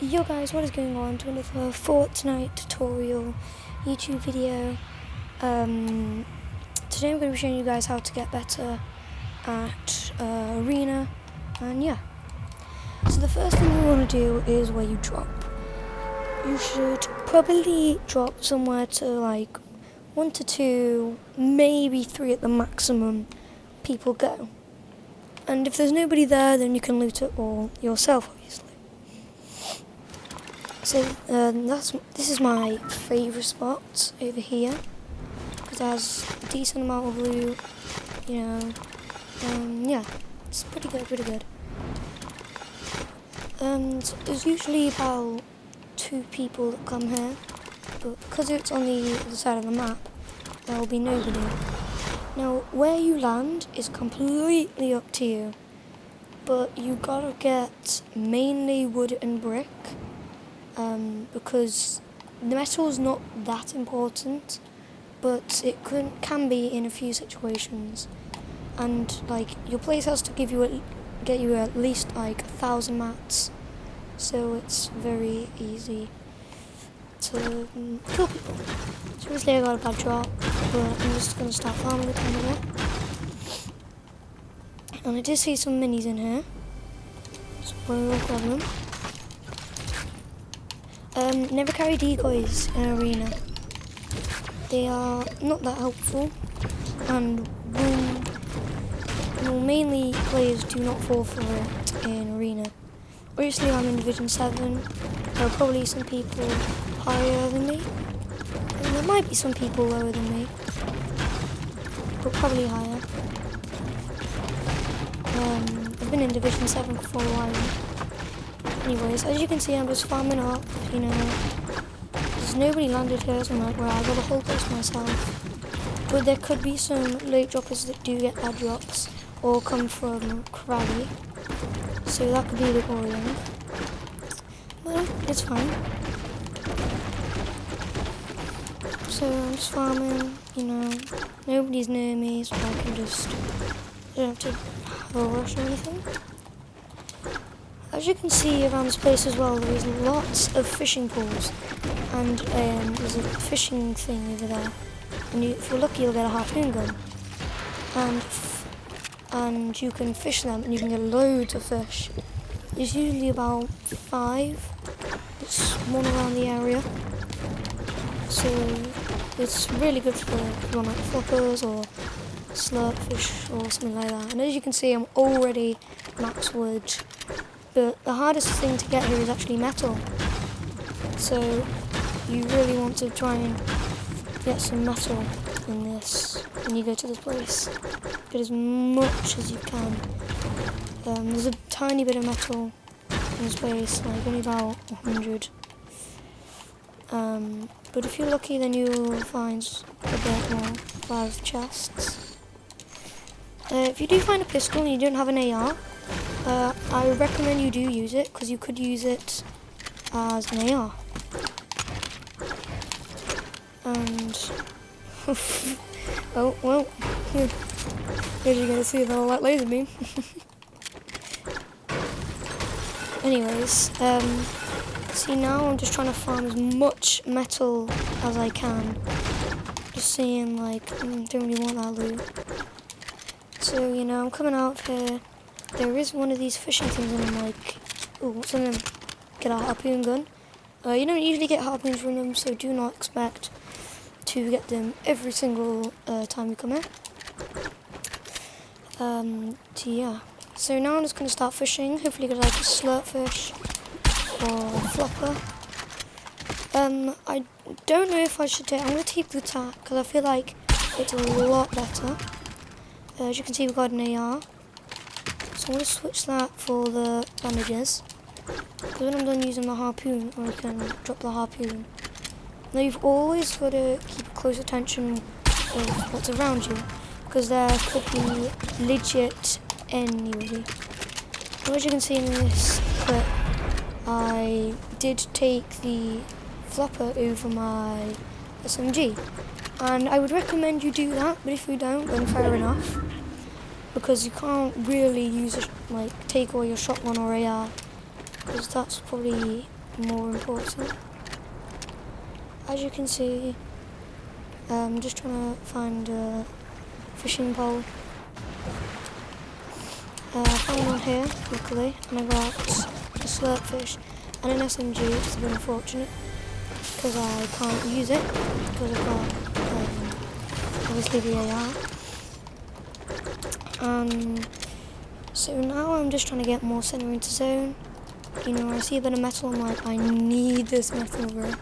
Yo guys, what is going on to another Fortnite tutorial YouTube video. Today I'm going to be showing you guys how to get better at arena, and yeah. So the first thing you want to do is where you drop. You should probably drop somewhere to like 1 to 2, maybe 3 at the maximum people go. And if there's nobody there, then you can loot it all yourself, obviously. So this is my favourite spot over here because it has a decent amount of loot, yeah, it's pretty good. And there's usually about 2 people that come here, but because it's on the other side of the map, there will be nobody. Now, where you land is completely up to you, but you gotta get mainly wood and brick. Because the metal is not that important, but it can be in a few situations. And like your place has to get you at least like 1,000 mats, so it's very easy to kill people. So obviously I got a bad drop, but I'm just gonna start farming a tiny bit. And I did see some minis in here, so we'll grab them. Never carry decoys in arena. They are not that helpful, and mainly players do not fall for it in arena. Obviously I'm in Division 7, there are probably some people higher than me, and there might be some people lower than me, but probably higher. I've been in Division 7 for a while. Anyways, as you can see, I'm just farming up, there's nobody landed here, so I'm like, well, I got a whole place myself. But there could be some late droppers that do get bad drops, or come from Craggy, so that could be a bit worrying. But it's fine. So I'm just farming, nobody's near me, so I don't have to have a rush or anything. As you can see around this place as well, there is lots of fishing pools, and there's a fishing thing over there. And if you're lucky, you'll get a harpoon gun, and you can fish them, and you can get loads of fish. There's usually about 5. It's one around the area, so it's really good for like floppers or slurp fish or something like that. And as you can see, I'm already max wood. But the hardest thing to get here is actually metal. So you really want to try and get some metal in this when you go to this place. Get as much as you can. There's a tiny bit of metal in this place, like only about 100. But if you're lucky, then you'll find a bit more, 5 chests. If you do find a pistol and you don't have an AR, I recommend you do use it, because you could use it as an AR. And oh well, here you're gonna see the light laser beam. Anyways, see, now I'm just trying to farm as much metal as I can. Just seeing, like, don't really want that loot. So I'm coming out here. There is one of these fishing things, and I'm like, ooh, what's in them? Get a harpoon gun. You don't usually get harpoons from them, so do not expect to get them every single time you come here. Yeah. So now I'm just going to start fishing. Hopefully get like a slurp fish or a flopper. I don't know if I should I'm going to take the tack, because I feel like it's a lot better. As you can see, we've got an AR. So I'm going to switch that for the bandages. Because when I'm done using the harpoon, I can drop the harpoon. Now you've always got to keep close attention of what's around you, because there could be legit anybody. So as you can see in this clip, I did take the flopper over my SMG. And I would recommend you do that, but if you don't, then fair enough. Because you can't really use take away your shotgun or AR, because that's probably more important. As you can see, I'm just trying to find a fishing pole. I found one here, luckily, and I got a slurp fish and an SMG, which is a bit unfortunate because I can't use it because I've got obviously the AR. So now I'm just trying to get more center into zone. You know, I see a bit of metal, I'm like, I need this metal, bro.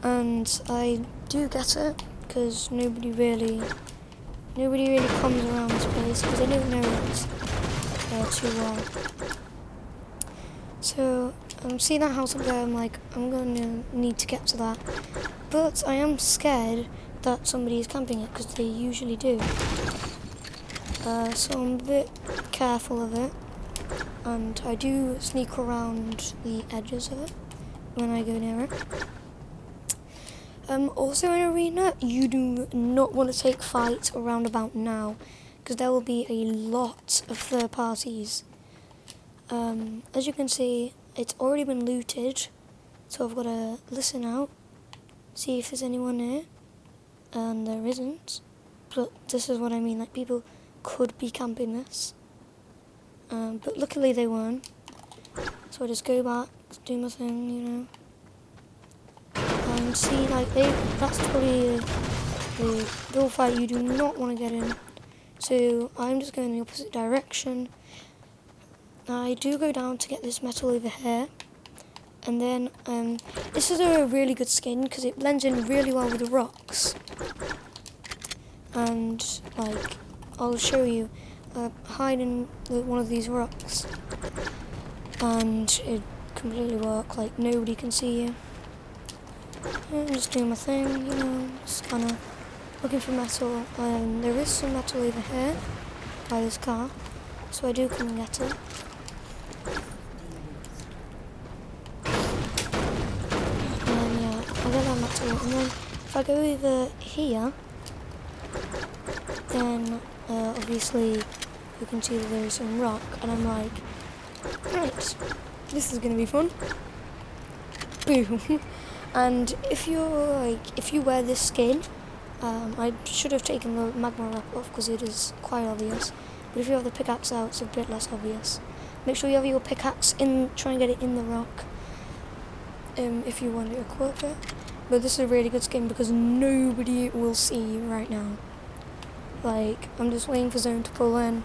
And I do get it because nobody really comes around this place because I don't know it too well. So see that house up there, I'm like, I'm going to need to get to that. But I am scared that somebody is camping it because they usually do. So I'm a bit careful of it. And I do sneak around the edges of it when I go near it. Also in Arena, you do not want to take fights around about now because there will be a lot of third parties. As you can see, it's already been looted, so I've got to listen out, see if there's anyone near, and there isn't. But this is what I mean, like people could be camping this. But luckily they weren't, so I just go back, do my thing, you know. And see, like, that's probably the bullfight you do not want to get in. So I'm just going the opposite direction. I do go down to get this metal over here. And then, this is a really good skin because it blends in really well with the rocks. And, like, I'll show you. Hide in one of these rocks. And it completely works, like, nobody can see you. I'm just doing my thing, you know, just kind of looking for metal. There is some metal over here by this car, so I do come and get it. And yeah, I get that metal, and then if I go over here, then obviously you can see that there is some rock, and I'm like, right, this is going to be fun. Boom. And if you wear this skin, I should have taken the magma wrap off because it is quite obvious. But if you have the pickaxe out, it's a bit less obvious. Make sure you have your pickaxe in, try and get it in the rock. If you want to equip it. But this is a really good skin because nobody will see you right now. Like, I'm just waiting for zone to pull in.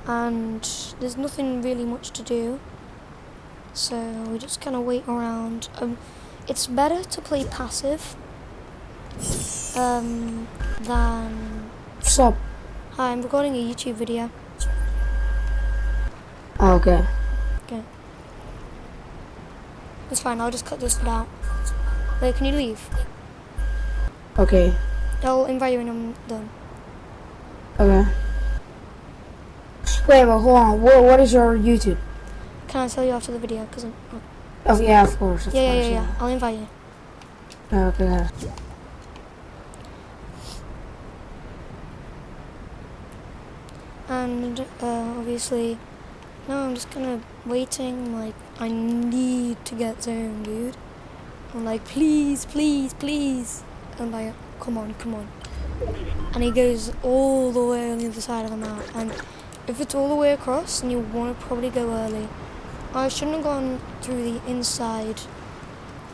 And there's nothing really much to do. So we just kind of wait around. It's better to play passive than... What's up? Hi, I'm recording a YouTube video. Oh, okay. Okay. That's fine, I'll just cut this bit out. Wait, can you leave? Okay. I'll invite you when I'm done. Okay. Wait, but hold on. What is your YouTube? Can I tell you after the video? Because I'm... Oh, yeah, of course. Yeah. I'll invite you. Okay. And obviously, now I'm just kind of waiting. Like, I need to get zone, dude. I'm like, please. And like, come on. And he goes all the way on the other side of the map. And if it's all the way across, then you want to probably go early. I shouldn't have gone through the inside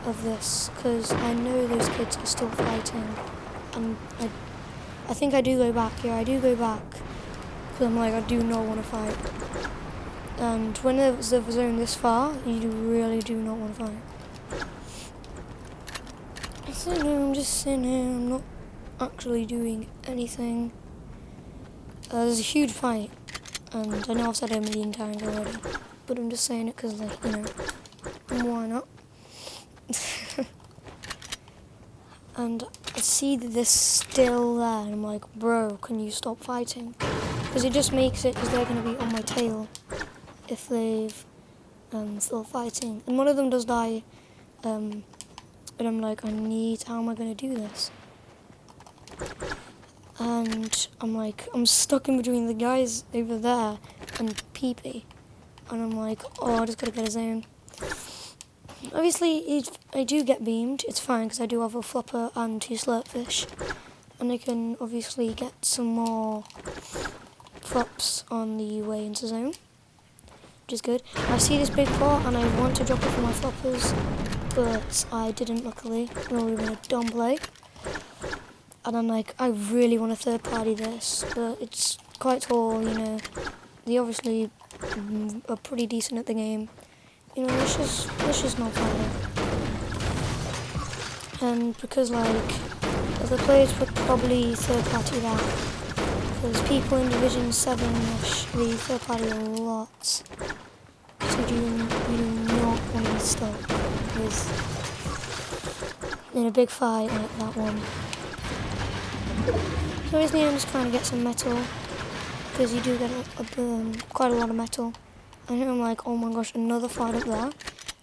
of this because I know those kids are still fighting. And I think I do go back. Yeah, I do go back. Because I'm like, I do not want to fight. And when there's a zone this far, you really do not want to fight. So I'm just sitting here, I'm not actually doing anything. There's a huge fight. And I know I've said it a million times already. But I'm just saying it because, like, you know, why not? And I see that they're still there, and I'm like, bro, can you stop fighting? Because it just makes it, because they're going to be on my tail if they've still fighting. And one of them does die, and I'm like, how am I going to do this? And I'm like, I'm stuck in between the guys over there and PP. and I'm like, oh, I just gotta get a zone. Obviously, if I do get beamed, it's fine because I do have a flopper and 2 slurpfish, and I can obviously get some more flops on the way into zone, which is good. I see this big pot and I want to drop it for my floppers, but I didn't luckily. It would have been a dumb play. And I'm like, I really want to third party this, but it's quite tall, you know. They obviously are pretty decent at the game. You know, let's just not fight it. And because like, other players would probably third party that. Because people in Division 7 actually third party a lot. So you do not want to be stuck with in a big fight like that one. So I just need to just kind of get some metal, because you do get quite a lot of metal. And here I'm like, oh my gosh, another fight up there. I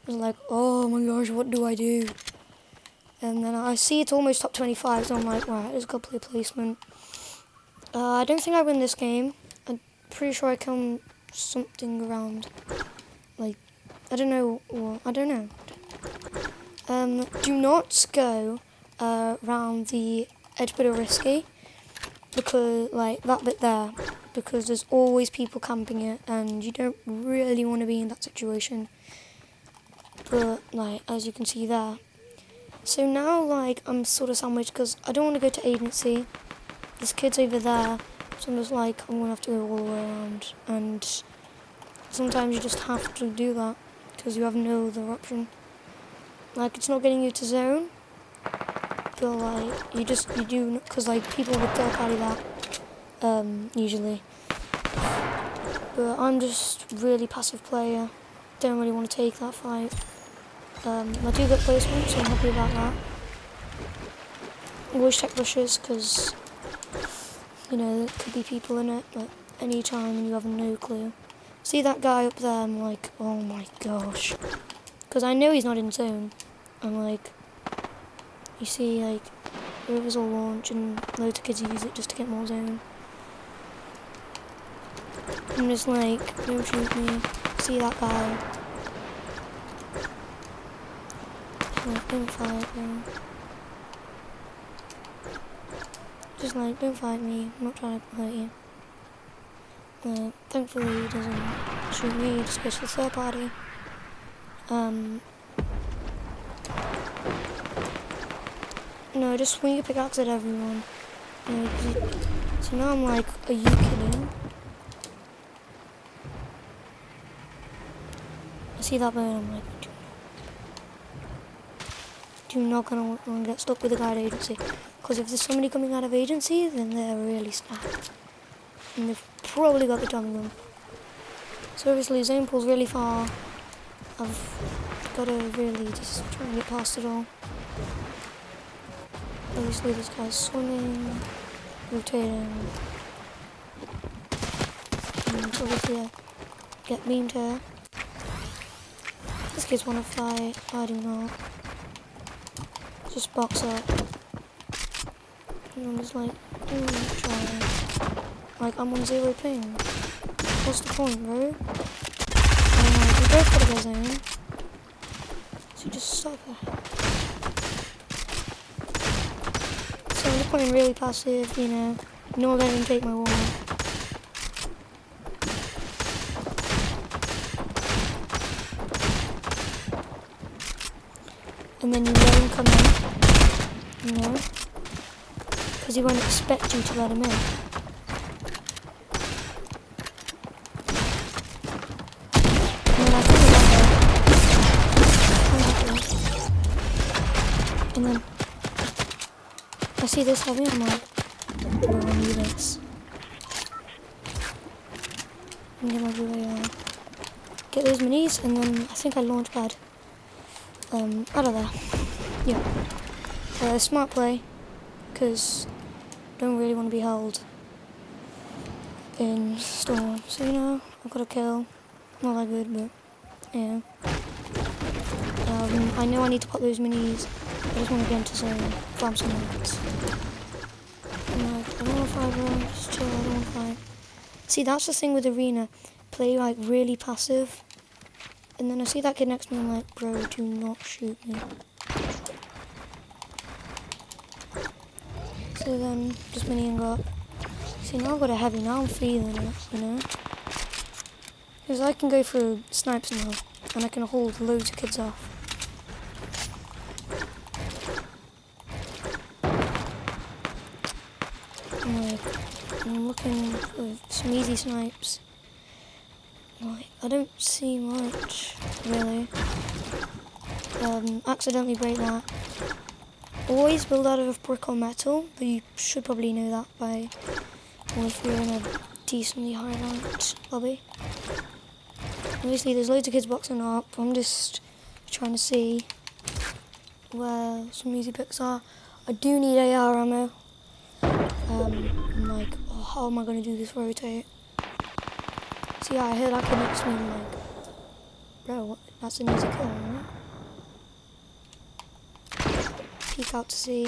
was like, oh my gosh, what do I do? And then I see it's almost top 25, so I'm like, right, let's go play placement. I don't think I win this game. I'm pretty sure I come something around, like, I don't know what, I don't know. Do not go around the edge bit of risky, because like that bit there, because there's always people camping it and you don't really want to be in that situation. But like, as you can see there, so now like I'm sort of sandwiched because I don't want to go to agency. This kid's over there, so I'm just like, I'm gonna have to go all the way around, and sometimes you just have to do that because you have no other option. Like, it's not getting you to zone, but like you do, because like people would third party that usually. But I'm just really passive player. Don't really want to take that fight. I do get placement, so I'm happy about that. Always check bushes, because you know there could be people in it at any time and you have no clue. See that guy up there? I'm like, oh my gosh, because I know he's not in zone. I'm like, you see, like, the rivers all launch and loads of kids use it just to get more zone. I'm just like, don't shoot me. See that guy? Like, don't fight me. Just like, don't fight me. I'm not trying to hurt you. Thankfully he doesn't shoot me, he just goes for the third party. No, just swing your pickaxe at everyone. You know, so now I'm like, are you kidding? I see that bird, I'm like, do not gonna want to get stuck with the guy at agency. Because if there's somebody coming out of agency, then they're really stacked. And they've probably got the dog on them. So obviously zone pool's really far. I've got to really just try and get past it all. Obviously this guy's swimming, rotating. And obviously I get beamed here. These kids want to fight, I do not. Just box up. And I'm just like, try. Like, I'm on 0 ping. What's the point, bro? And I'm like, we both gotta get zone. So just stop it. So I'm just playing really passive, you know, not letting him take my wall. And then you let him come in, you know, because he won't expect you to let him in. And then I think about it. And then I see this heavy, I'm like, bro, I need this. I'm gonna do get those minis, and then I think I launch pad out of there. Yeah. Smart play, because don't really want to be held in storm. So you know, I've got a kill. Not that good, but yeah. I know I need to pop those minis. I just want to get into zone, farm some mats. I'm like, I don't want to fight, bro. Just chill, I don't want to fight. See, that's the thing with arena. play like really passive. And then I see that kid next to me, I'm like, bro, do not shoot me. So then, just miniing up. See, now I've got a heavy, now I'm feeling it, you know? Because I can go for snipes now, and I can hold loads of kids off. I'm looking for some easy snipes. Like, I don't see much, really. Accidentally break that. Always build out of brick or metal, but you should probably know that by, well, if you're in a decently high ranked lobby. Obviously there's loads of kids boxing up. I'm just trying to see where some easy picks are. I do need AR ammo. I'm like, oh, how am I going to do this rotate? So yeah, I heard that kid next to me, I'm like, bro, what? That's an easy kill, right? Peek out to see.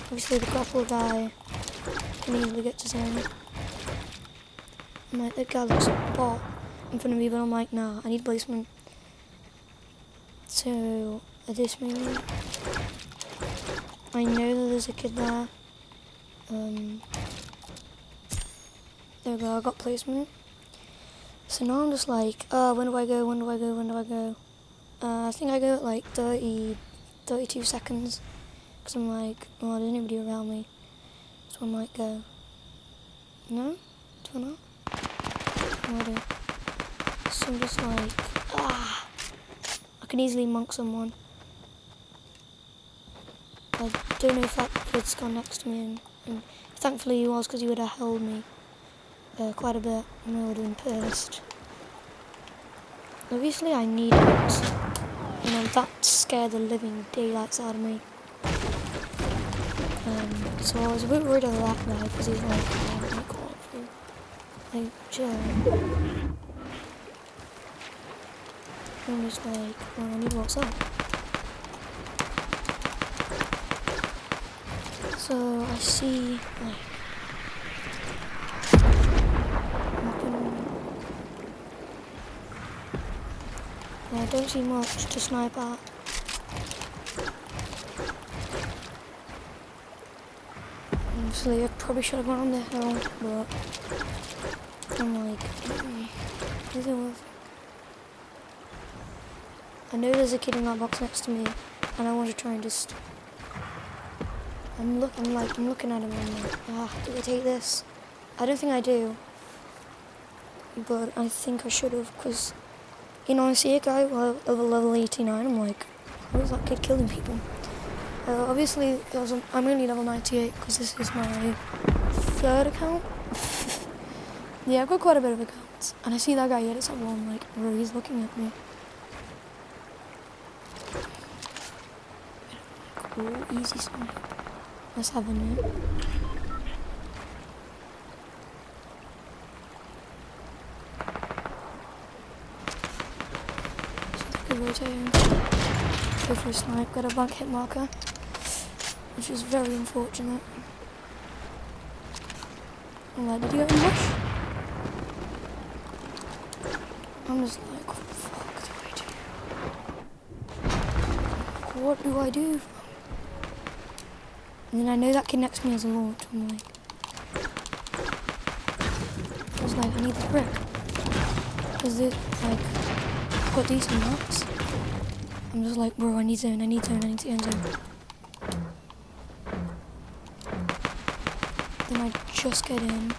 Obviously the grapple guy can easily get to zone. I'm like, that guy looks bot in front of me, but I'm like, nah, I need placement. So at this moment, I know that there's a kid there. There we go, I got placement. So now I'm just like, when do I go, when do I go, when do I go? I think I go at like 32 seconds. Because I'm like, oh, there's nobody around me. So I might go. No? Do I not? No, I do. So I'm just like, I can easily monk someone. I don't know if that kid's gone next to me, and thankfully he was, because he would have held me quite a bit, and I would have been pissed. Obviously I need it. You know, that scared the living daylights out of me. So I was a bit worried of that guy, because he's like, oh my god, dude. Like, chill. I'm just like, well, I need what's up. So I see, like, I don't see much to snipe at. Obviously, I probably should have gone on the hill, but I'm like, is it worth it? I know there's a kid in that box next to me, and I want to try and just. I'm looking at him, and I'm like, do I take this? I don't think I do, but I think I should have, because, you know, I see a guy over level 89, I'm like, how is that kid killing people? Obviously, I'm only level 98, because this is my third account. Yeah, I've got quite a bit of accounts, and I see that guy yet at some one, like, bro, he's looking at me. Cool, easy snipe. Let's have a new. Good rotating. Go for a snipe, got a blank hit marker, which is very unfortunate. I'm like, did you get in bush? I'm just like, what the fuck do I do? What do I do? And then I know that kid next to me has a launch. I'm like, I need the brick. Because it, like, I've got decent marks. I'm just like, bro, I need zone, I need to end zone. Then I just get in.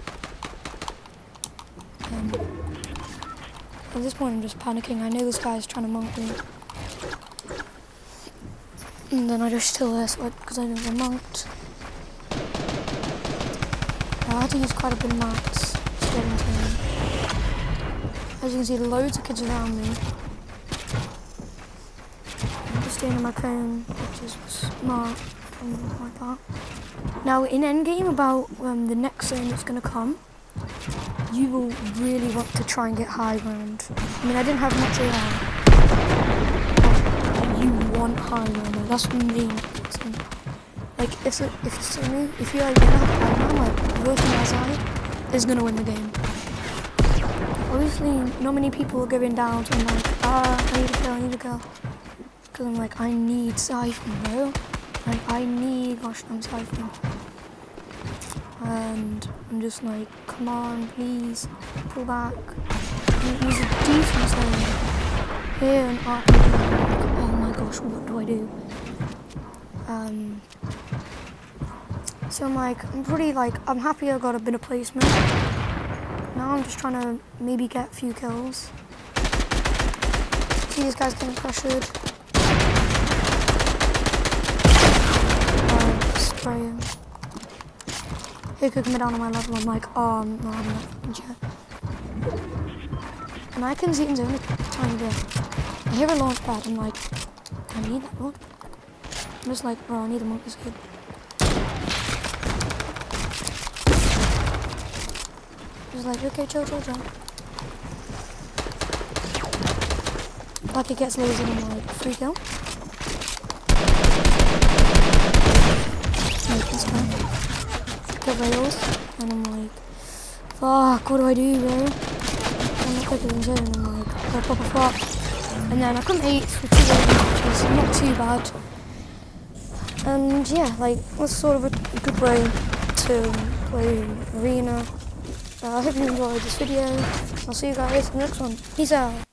At this point I'm just panicking. I know this guy's trying to monk me. And then I just chill there because I didn't get monked. I had to use quite a bit of marks to get into him. As you can see, loads of kids around me. I'm just staying in my cone, which is smart from my part. Now, in endgame, about the next zone that's going to come, you will really want to try and get high ground. I mean, I didn't have much AR. You want high ground, that's what I mean. Like, if you like, don't have high ground, like, working as I is going to win the game. obviously not many people are going down, so I'm like, I need a kill. Because I'm like, I need Siphon, bro. Like, gosh, I'm Siphon. And I'm just like, come on, please, pull back. Use a defense lane. Here and RPG, I'm like, oh my gosh, what do I do? So I'm like, I'm happy I got a bit of placement. Now I'm just trying to maybe get a few kills. See these guys getting pressured. Spray him. He could come down on my level. I'm like, oh, I'm not having that fucking shit. And I can see him zone a tiny bit. I hear a launch pad. I'm like, I need that launch. I'm just like, bro, I need the monk escape. Just like, okay, chill. Like it gets lazy and I'm like, free kill. Like this guy. Get rails. And I'm like, fuck, what do I do, bro? I'm not quicker than zone. I'm like, I pop a flop. And then I come 8th with 2 games, which is not too bad. And yeah, like, that's sort of a good way to play Arena. I hope you enjoyed this video. I'll see you guys in the next one. Peace out.